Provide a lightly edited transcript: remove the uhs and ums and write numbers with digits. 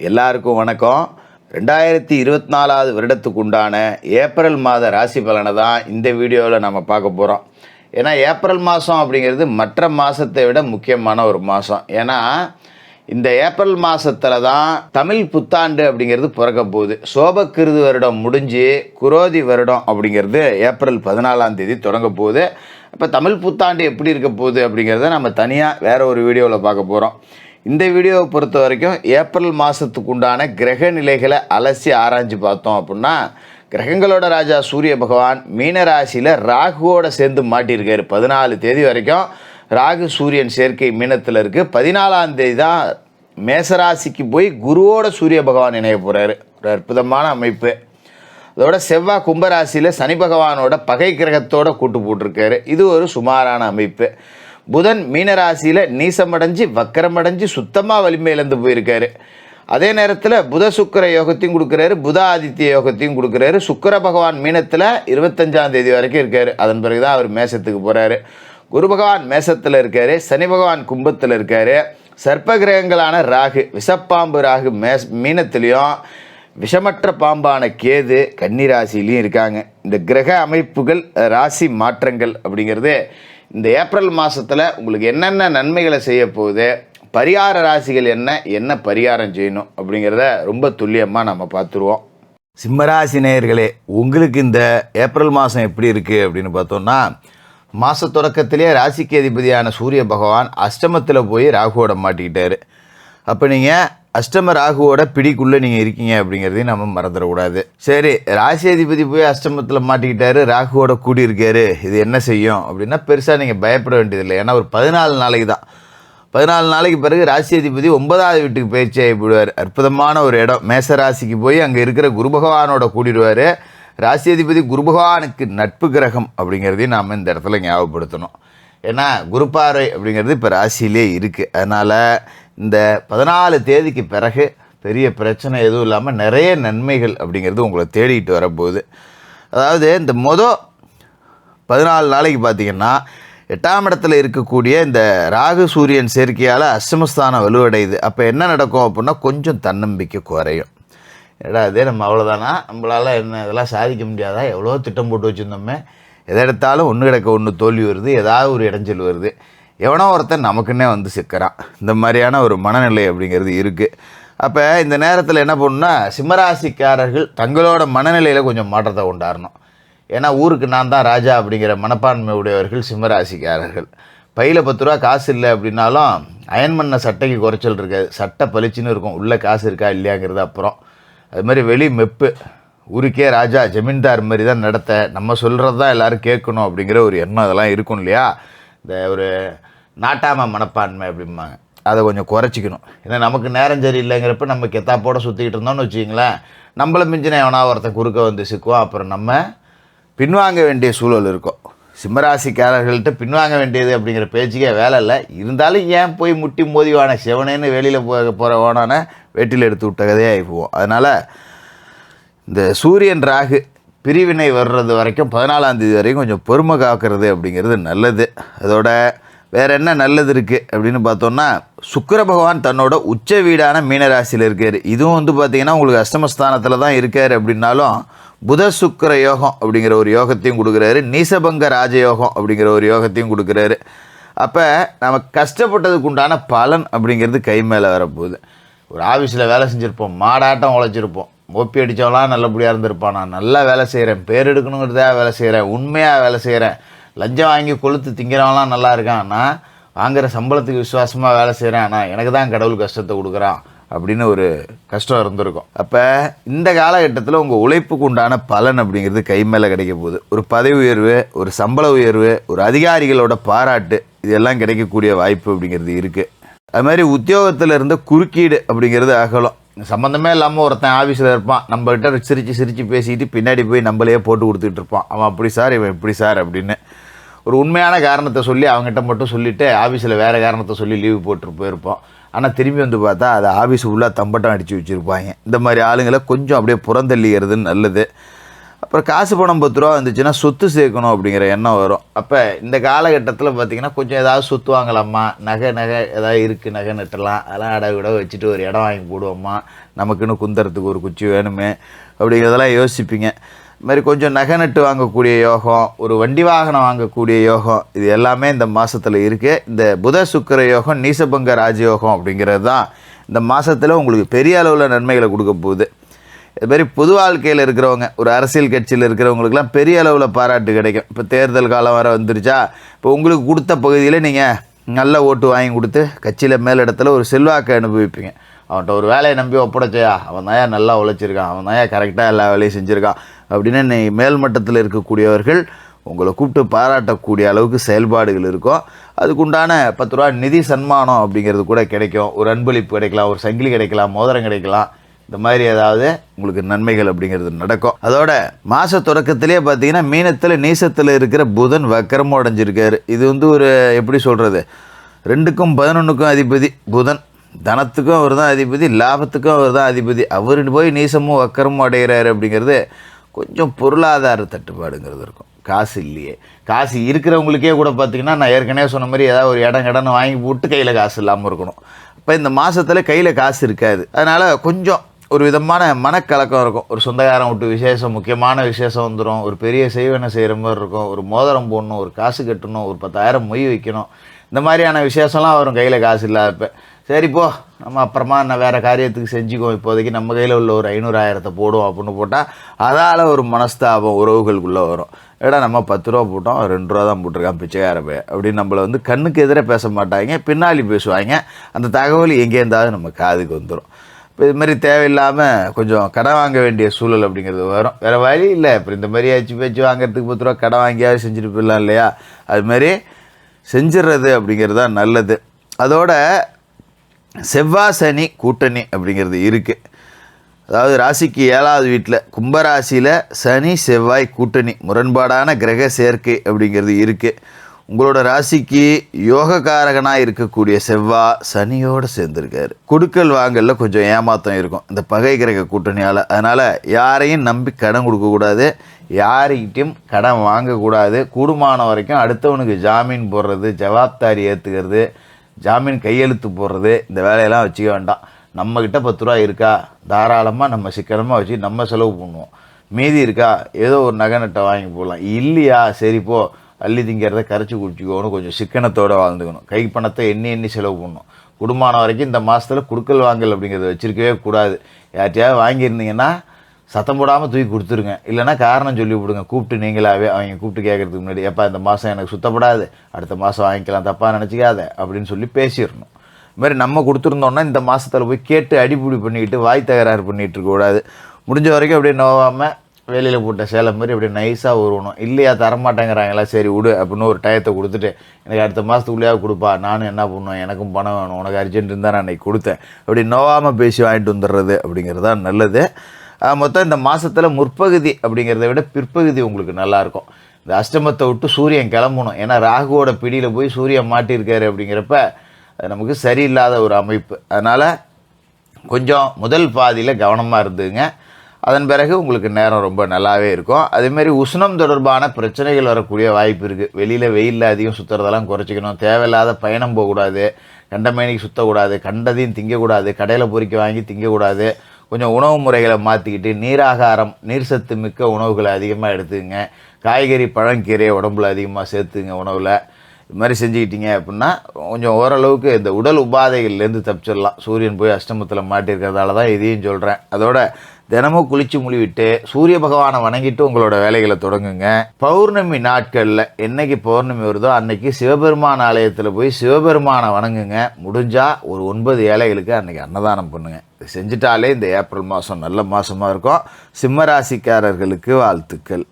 எல்லாருக்கும் வணக்கம். 2024 வருடத்துக்கு உண்டான ஏப்ரல் மாத ராசி பலனை தான் இந்த வீடியோவில் நம்ம பார்க்க போகிறோம். ஏன்னா ஏப்ரல் மாதம் அப்படிங்கிறது மற்ற மாதத்தை விட முக்கியமான ஒரு மாதம். ஏன்னா இந்த ஏப்ரல் மாதத்தில் தான் தமிழ் புத்தாண்டு அப்படிங்கிறது பிறக்க போகுது. சோபக்கிருது வருடம் முடிஞ்சு குரோதி வருடம் அப்படிங்கிறது ஏப்ரல் 14 தொடங்க போகுது. இப்போ தமிழ் புத்தாண்டு எப்படி இருக்க போகுது அப்படிங்கிறத நம்ம தனியாக வேறு ஒரு வீடியோவில் பார்க்க போகிறோம். இந்த வீடியோவை பொறுத்த வரைக்கும் ஏப்ரல் மாதத்துக்கு உண்டான கிரக நிலைகளை அலசி ஆராய்ஞ்சு பார்த்தோம் அப்படின்னா, கிரகங்களோட ராஜா சூரிய பகவான் மீனராசியில் ராகுவோடு சேர்ந்து மாட்டியிருக்காரு. 14 தேதி வரைக்கும் ராகு சூரியன் சேர்க்கை மீனத்தில் இருக்குது. 14ஆம் தேதி தான் மேசராசிக்கு போய் குருவோட சூரிய பகவான் இணைய போகிறாரு. ஒரு அற்புதமான அமைப்பு. அதோட செவ்வாய் கும்பராசியில் சனி பகவானோட பகை கிரகத்தோடு கூட்டு போட்டிருக்காரு. இது ஒரு சுமாரான அமைப்பு. புதன் மீனராசியில் நீசமடைஞ்சு வக்கரமடைஞ்சு சுத்தமாக வலிமை இழந்து போயிருக்காரு. அதே நேரத்தில் புத சுக்கர யோகத்தையும் கொடுக்குறாரு, புத ஆதித்ய யோகத்தையும் கொடுக்குறாரு. சுக்கர பகவான் மீனத்தில் 25ஆம் தேதி வரைக்கும் இருக்கார். அதன் பிறகு தான் அவர் மேசத்துக்கு போகிறாரு. குரு பகவான் மேசத்தில் இருக்கார், சனி பகவான் கும்பத்தில் இருக்கார். சர்ப்ப கிரகங்களான ராகு, விஷப்பாம்பு ராகு மீனத்திலையும், விஷமற்ற பாம்பான கேது கன்னிராசிலையும் இருக்காங்க. இந்த கிரக அமைப்புகள், ராசி மாற்றங்கள் அப்படிங்கிறது இந்த ஏப்ரல் மாதத்தில் உங்களுக்கு என்னென்ன நன்மைகளை செய்ய போகுது, பரிகார ராசிகள் என்ன பரிகாரம் செய்யணும் அப்படிங்கிறத ரொம்ப துல்லியமாக நம்ம பார்த்துருவோம். சிம்மராசி நேயர்களே, உங்களுக்கு இந்த ஏப்ரல் மாதம் எப்படி இருக்குது அப்படின்னு பார்த்தோம்னா, மாத தொடக்கத்திலே ராசிக்கு அதிபதியான சூரிய பகவான் அஷ்டமத்தில் போய் ராகுவோட மாட்டிக்கிட்டார். அப்போ நீங்கள் அஷ்டம ராகுவோட பிடிக்குள்ளே நீங்கள் இருக்கீங்க அப்படிங்கிறதையும் நம்ம மறந்துடக்கூடாது. சரி, ராசி அதிபதி போய் அஷ்டமத்தில் மாட்டிக்கிட்டாரு, ராகுவோட கூடியிருக்காரு, இது என்ன செய்யும் அப்படின்னா பெருசாக நீங்கள் பயப்பட வேண்டியதில்லை. ஏன்னா ஒரு 14 நாளைக்கு தான். 14 நாளைக்கு பிறகு ராசி அதிபதி 9ஆவது வீட்டுக்கு பயிற்சி ஆகிவிடுவார். அற்புதமான ஒரு இடம். மேச ராசிக்கு போய் அங்கே இருக்கிற குரு பகவானோட கூடிடுவார். ராசி அதிபதி குரு பகவானுக்கு நட்பு கிரகம் அப்படிங்கிறதையும் நாம் இந்த இடத்துல ஞாபகப்படுத்தணும். ஏன்னா குரு பார்வை அப்படிங்கிறது இப்போ ராசியிலே இருக்குது. அதனால் இந்த 14 தேதிக்கு பிறகு பெரிய பிரச்சனை எதுவும் இல்லாமல் நிறைய நன்மைகள் அப்படிங்கிறது உங்களை தேடிட்டு வரப்போகுது. அதாவது இந்த 14 நாளைக்கு பார்த்திங்கன்னா 8ஆம் இடத்துல இருக்கக்கூடிய இந்த ராகு சூரியன் சேர்க்கையால் அஷ்டமஸ்தானம் வலுவடையுது. அப்போ என்ன நடக்கும் அப்படின்னா கொஞ்சம் தன்னம்பிக்கை குறையும். அதே நம்ம அவ்வளோதானா, நம்மளால் என்ன இதெல்லாம் சாதிக்க முடியாதா, எவ்வளோ திட்டம் போட்டு வச்சுருந்தோமே, எதை எடுத்தாலும் ஒன்று கிடக்க ஒன்று தோல்வி வருது, ஏதாவது ஒரு இடைஞ்சல் வருது, எவனோ ஒருத்தன் நமக்குன்னே வந்து சிக்கிறான். இந்த மாதிரியான ஒரு மனநிலை அப்படிங்கிறது இருக்குது. அப்போ இந்த நேரத்தில் என்ன பண்ணணும்னா, சிம்மராசிக்காரர்கள் தங்களோட மனநிலையில் கொஞ்சம் மாற்றத்தை கொண்டாடணும். ஏன்னா ஊருக்கு நான் தான் ராஜா அப்படிங்கிற மனப்பான்மை உடையவர்கள் சிம்மராசிக்காரர்கள். பையில் 10 ரூபா காசு இல்லை அப்படின்னாலும் அயன் பண்ண சட்டைக்கு குறைச்சல் இருக்காது. சட்டை பளிச்சுன்னு இருக்கும், உள்ளே காசு இருக்கா இல்லையாங்கிறது அப்புறம். அது மாதிரி வெளி மெப்பு, ஊருக்கே ராஜா ஜமீன்தார் மாதிரி தான் நடத்த, நம்ம சொல்கிறது தான் எல்லோரும் கேட்கணும் அப்படிங்கிற ஒரு எண்ணம் அதெல்லாம் இருக்கும் இல்லையா. இந்த ஒரு நாட்டாம மனப்பான்மை அப்படிம்பாங்க, அதை கொஞ்சம் குறைச்சிக்கணும். ஏன்னா நமக்கு நேரம் சரியில்லைங்கிறப்ப நம்ம கெத்தாப்போடு சுற்றிக்கிட்டு இருந்தோம்னு வச்சிங்களேன், நம்மளை மிஞ்சின எவனா ஒருத்தன் குறுக்க வந்து சிக்குவோம். அப்புறம் நம்ம பின்வாங்க வேண்டிய சூழல் இருக்கும். சிம்மராசிக்காரர்கள்ட்ட பின்வாங்க வேண்டியது அப்படிங்கிற பேச்சுக்கே வேலை இல்லை. இருந்தாலும் ஏன் போய் முட்டி மோதிவான செவனேன்னு வெளியில் போகிற ஓனான வேட்டியில் எடுத்து விட்ட கதையாக ஆகிப்போம். அதனால் இந்த சூரியன் ராகு பிரிவினை வர்றது வரைக்கும் 14ஆம் தேதி வரைக்கும் கொஞ்சம் பொறுமை காக்கிறது அப்படிங்கிறது நல்லது. அதோட வேறு என்ன நல்லது இருக்குது அப்படின்னு பார்த்தோன்னா, சுக்கிர பகவான் தன்னோட உச்ச வீடான மீனராசியில் இருக்கார். இதுவும் பார்த்திங்கன்னா உங்களுக்கு அஷ்டமஸ்தானத்தில் தான் இருக்கார். அப்படின்னாலும் புத சுக்கிர யோகம் அப்படிங்கிற ஒரு யோகத்தையும் கொடுக்குறாரு, நீசபங்க ராஜயோகம் அப்படிங்கிற ஒரு யோகத்தையும் கொடுக்குறாரு. அப்போ நம்ம கஷ்டப்பட்டதுக்கு உண்டான பலன் அப்படிங்கிறது கை மேலே வரப்போகுது. ஒரு ஆஃபீஸில் வேலை செஞ்சுருப்போம், மாடாட்டம் உழைச்சிருப்போம், மோப்பி அடித்தவங்களாம் நல்லபடியாக இருந்திருப்பான். நான் நல்லா வேலை செய்கிறேன், பேர் எடுக்கணுங்கிறதாக வேலை செய்கிறேன், உண்மையாக வேலை செய்கிறேன், லஞ்சம் வாங்கி கொளுத்து திங்கிறவங்களாம் நல்லா இருக்கான், நான் வாங்குகிற சம்பளத்துக்கு விசுவாசமாக வேலை செய்கிறேன், ஆனால் எனக்கு தான் கடவுள் கஷ்டத்தை கொடுக்குறான் அப்படின்னு ஒரு கஷ்டம் இருந்திருக்கும். அப்போ இந்த காலகட்டத்தில் உங்கள் உழைப்புக்கு உண்டான பலன் அப்படிங்கிறது கை மேலே கிடைக்க போகுது. ஒரு பதவி உயர்வு, ஒரு சம்பள உயர்வு, ஒரு அதிகாரிகளோட பாராட்டு, இதெல்லாம் கிடைக்கக்கூடிய வாய்ப்பு அப்படிங்கிறது இருக்குது. அது மாதிரி உத்தியோகத்தில் இருந்த குறுக்கீடு அப்படிங்கிறது அகலும். சம்மந்தமே இல்லாமல் ஒருத்தன் ஆஃபீஸில் இருப்பான், நம்மகிட்ட சிரித்து பேசிக்கிட்டு பின்னாடி போய் நம்மளையே போட்டு கொடுத்துட்டு இருப்பான். அவன் அப்படி சார், இவன் இப்படி சார் அப்படின்னு ஒரு உண்மையான காரணத்தை சொல்லி அவங்ககிட்ட மட்டும் சொல்லிவிட்டு ஆஃபீஸில் வேறு காரணத்தை சொல்லி லீவு போட்டு போயிருப்போம். ஆனால் திரும்பி பார்த்தா அது ஆஃபீஸ் உள்ளே தம்பட்டம் அடித்து வச்சுருப்பாங்க. இந்த மாதிரி ஆளுங்களை கொஞ்சம் அப்படியே புறந்தள்ளிக்கிறதுன்னு நல்லது. அப்புறம் காசு பணம் 10 ரூபா வந்துச்சுன்னா சொத்து சேர்க்கணும் அப்படிங்கிற எண்ணம் வரும். அப்போ இந்த காலகட்டத்தில் பார்த்திங்கன்னா கொஞ்சம் ஏதாவது சொத்து வாங்கலாமா, நகை ஏதாவது இருக்குது, நகை நட்டலாம், அதெல்லாம் அடை விட வச்சுட்டு ஒரு இடம் வாங்கி போடுவோம்மா, நமக்குன்னு குந்தறதுக்கு ஒரு குச்சி வேணுமே அப்படிங்கிறதெல்லாம் யோசிப்பீங்க. இது மாதிரி கொஞ்சம் நகை நட்டு வாங்கக்கூடிய யோகம், ஒரு வண்டி வாகனம் வாங்கக்கூடிய யோகம், இது எல்லாமே இந்த மாதத்தில் இருக்குது. இந்த புத சுக்கிர யோகம் நீசபங்க ராஜயோகம் அப்படிங்கிறது தான் இந்த மாதத்தில் உங்களுக்கு பெரிய அளவில் நன்மைகளை கொடுக்க போகுது. இது மாதிரி பொது வாழ்க்கையில் இருக்கிறவங்க, ஒரு அரசியல் கட்சியில் இருக்கிறவங்களுக்குலாம் பெரிய அளவில் பாராட்டு கிடைக்கும். இப்போ தேர்தல் காலம் வர வந்துருச்சா, இப்போ உங்களுக்கு கொடுத்த பகுதியில் நீங்கள் நல்ல ஓட்டு வாங்கி கொடுத்து கட்சியில் மேலிடத்தில் ஒரு செல்வாக்கை அனுபவிப்பீங்க. அவன்கிட்ட ஒரு வேலையை நம்பி ஒப்படைச்சையா, அவன் தான் நல்லா உழைச்சிருக்கான், அவன் தான் கரெக்டாக எல்லா வேலையும் செஞ்சுருக்கான் அப்படின்னு மேல்மட்டத்தில் இருக்கக்கூடியவர்கள் உங்களை கூப்பிட்டு பாராட்டக்கூடிய அளவுக்கு செயல்பாடுகள் இருக்கும். அதுக்குண்டான 10 ரூபா நிதி சன்மானம் அப்படிங்கிறது கூட கிடைக்கும். ஒரு அன்பளிப்பு கிடைக்கலாம், ஒரு சங்கிலி கிடைக்கலாம், மோதிரம் கிடைக்கலாம். இந்த மாதிரி ஏதாவது உங்களுக்கு நன்மைகள் அப்படிங்கிறது நடக்கும். அதோட மாத தொடக்கத்திலே பார்த்தீங்கன்னா மீனத்தில் நீசத்தில் இருக்கிற புதன் வக்கரமும் அடைஞ்சிருக்காரு. இது ஒரு எப்படி சொல்கிறது, 2க்கும் 11க்கும் அதிபதி புதன். தனத்துக்கும் அவர் தான் அதிபதி, லாபத்துக்கும் அவர் தான் அதிபதி. அவர் போய் நீசமும் வக்கரமும் அடைகிறாரு அப்படிங்கிறது கொஞ்சம் பொருளாதார தட்டுப்பாடுங்கிறது இருக்கும். காசு இல்லையே, காசு இருக்கிறவங்களுக்கே கூட பார்த்திங்கன்னா நான் ஏற்கனவே சொன்ன மாதிரி ஏதாவது ஒரு இடன்னு வாங்கி போட்டு கையில் காசு இல்லாமல் இருக்கணும். இப்போ இந்த மாதத்தில் கையில் காசு இருக்காது. அதனால் கொஞ்சம் ஒரு விதமான மனக்கலக்கம் இருக்கும். ஒரு சொந்தக்காரன் விட்டு விசேஷம், முக்கியமான விசேஷம் வந்துடும், ஒரு பெரிய செய்வனை செய்கிற மாதிரி இருக்கும், ஒரு மோதிரம் போடணும், ஒரு காசு கட்டணும், ஒரு 10,000 மொய் வைக்கணும், இந்த மாதிரியான விசேஷம்லாம் வரும். கையில் காசு இல்லாதப்ப சரிப்போ நம்ம அப்புறமா வேறு காரியத்துக்கு செஞ்சுக்குவோம், இப்போதைக்கு நம்ம கையில் உள்ள ஒரு 500,000 போடுவோம் அப்படின்னு போட்டால் அதால் ஒரு மனஸ்தாபம் உறவுகளுக்குள்ளே வரும். ஏடா நம்ம 10 ரூபா போட்டோம், 2 ரூபா தான் போட்டிருக்கான் பிச்சைக்காரப்ப அப்படின்னு நம்மளை கண்ணுக்கு எதிராக பேச மாட்டாங்க, பின்னாடி பேசுவாங்க. அந்த தகவல் எங்கேருந்தாவது நம்ம காதுக்கு வந்துடும். இப்போ இது மாதிரி தேவையில்லாமல் கொஞ்சம் கடன் வாங்க வேண்டிய சூழல் அப்படிங்கிறது வரும். வேறு வழி இல்லை. இப்போ இந்த மாதிரி பேச்சு வாங்கிறதுக்கு 10 ரூபா கடன் வாங்கியாவது செஞ்சுட்டு போயிடலாம் இல்லையா? அதுமாரி செஞ்சிடுறது அப்படிங்கிறது தான் நல்லது. அதோட செவ்வாய் சனி கூட்டணி அப்படிங்கிறது இருக்குது. அதாவது ராசிக்கு 7வது வீட்டில் கும்பராசியில் சனி செவ்வாய் கூட்டணி, முரண்பாடான கிரக சேர்க்கை அப்படிங்கிறது இருக்குது. உங்களோட ராசிக்கு யோகக்காரகனாக இருக்கக்கூடிய செவ்வாய் சனியோடு சேர்ந்துருக்காரு. கொடுக்கல் வாங்கலில் கொஞ்சம் ஏமாற்றம் இருக்கும் இந்த பகை கிரக கூட்டணியால். அதனால் யாரையும் நம்பி கடன் கொடுக்கக்கூடாது, யார்கிட்டையும் கடன் வாங்கக்கூடாது. கூடுமான வரைக்கும் அடுத்தவனுக்கு ஜாமீன் போடுறது, ஜவாப்தாரி ஏற்றுக்கிறது, ஜாமீன் கையெழுத்து போடுறது, இந்த வேலையெல்லாம் வச்சுக்க வேண்டாம். நம்மக்கிட்ட 10 ரூபா இருக்கா, தாராளமாக நம்ம சிக்கனமாக வச்சு நம்ம செலவு பண்ணுவோம். மீதி இருக்கா, ஏதோ ஒரு நகை நட்டை வாங்கி போடலாம். இல்லையா, சரிப்போ அள்ளி திங்கிறத கரைச்சி குடிச்சிக்கணும், கொஞ்சம் சிக்கனத்தோடு வாழ்ந்துக்கணும். கை பணத்தை எண்ணி செலவு பண்ணணும். குடும்பமான வரைக்கும் இந்த மாதத்தில் குடுக்கல் வாங்கல் அப்படிங்கிறத வச்சுருக்கவே கூடாது. யார்ட்டையாவது வாங்கியிருந்தீங்கன்னா சத்தம் போடாமல் தூக்கி கொடுத்துருங்க. இல்லைனா காரணம் சொல்லி விடுங்க, கூப்பிட்டு நீங்களாகவே. அவங்க கூப்பிட்டு கேட்குறதுக்கு முன்னாடி எப்போ இந்த மாதம் எனக்கு சுத்தப்படாது, அடுத்த மாதம் வாங்கிக்கலாம், தப்பாக நினச்சிக்காத அப்படின்னு சொல்லி பேசிடணும். இதுமாதிரி நம்ம கொடுத்துருந்தோன்னா இந்த மாதத்தில் போய் கேட்டு அடிப்பிடி பண்ணிக்கிட்டு வாய் தகராறு பண்ணிகிட்டு இருக்கக்கூடாது. முடிஞ்ச வரைக்கும் அப்படியே நோவாமல் வேலையில் போட்ட சேலை மாதிரி அப்படியே நைஸாக உருவணும். இல்லையா தரமாட்டேங்கிறாங்களா, சரி விடு அப்படின்னு ஒரு டயத்தை கொடுத்துட்டு எனக்கு அடுத்த மாதத்துக்குள்ளேயாவது கொடுப்பா, நானும் என்ன பண்ணுவேன், எனக்கும் பணம் வேணும், உனக்கு அர்ஜென்ட் இருந்தால் நான் அன்றைக்கி கொடுத்தேன் அப்படி நோவாமல் பேசி வாங்கிட்டு வந்துடுறது அப்படிங்கிறது தான் நல்லது. மொத்தம் இந்த மாதத்தில் முற்பகுதி அப்படிங்கிறத விட பிற்பகுதி உங்களுக்கு நல்லாயிருக்கும். இந்த அஷ்டமத்தை விட்டு சூரியன் கிளம்பணும். ஏன்னா ராகுவோட பிடியில் போய் சூரியன் மாட்டியிருக்காரு அப்படிங்கிறப்ப அது நமக்கு சரியில்லாத ஒரு அமைப்பு. அதனால் கொஞ்சம் முதல் பாதியில் கவனமாக இருந்துங்க. அதன் பிறகு உங்களுக்கு நேரம் ரொம்ப நல்லாவே இருக்கும். அதேமாரி உஷ்ணம் தொடர்பான பிரச்சனைகள் வரக்கூடிய வாய்ப்பு இருக்குது. வெளியில் வெயிலில் அதிகம் சுற்றுறதெல்லாம் குறைச்சிக்கணும். தேவையில்லாத பயணம் போகக்கூடாது, கண்டமேனிக்கு சுற்றக்கூடாது, கண்டதையும் திங்கக்கூடாது, கடையில் பொறிக்க வாங்கி திங்கக்கூடாது. கொஞ்சம் உணவு முறைகளை மாற்றிக்கிட்டு நீராகாரம், நீர் சத்து மிக்க உணவுகளை அதிகமாக எடுத்துங்க. காய்கறி பழங்கீரையை உடம்புல அதிகமாக சேர்த்துங்க உணவில். இது மாதிரி செஞ்சுக்கிட்டீங்க அப்படின்னா கொஞ்சம் ஓரளவுக்கு இந்த உடல் உபாதைகள்லேருந்து தப்பிச்சிடலாம். சூரியன் போய் அஷ்டமத்தில் மாட்டியிருக்கிறதால தான் இதையும் சொல்கிறேன். அதோட தினமும் குளித்து முழுவிட்டு சூரிய பகவானை வணங்கிட்டு உங்களோட வேலைகளை தொடங்குங்க. பௌர்ணமி நாட்களில் என்னைக்கு பௌர்ணமி வருதோ அன்னைக்கு சிவபெருமான் ஆலயத்தில் போய் சிவபெருமானை வணங்குங்க. முடிஞ்சால் ஒரு 9 ஏழைகளுக்கு அன்றைக்கி அன்னதானம் பண்ணுங்கள். இது செஞ்சிட்டாலே இந்த ஏப்ரல் மாதம் நல்ல மாதமாக இருக்கும். சிம்மராசிக்காரர்களுக்கு வாழ்த்துக்கள்.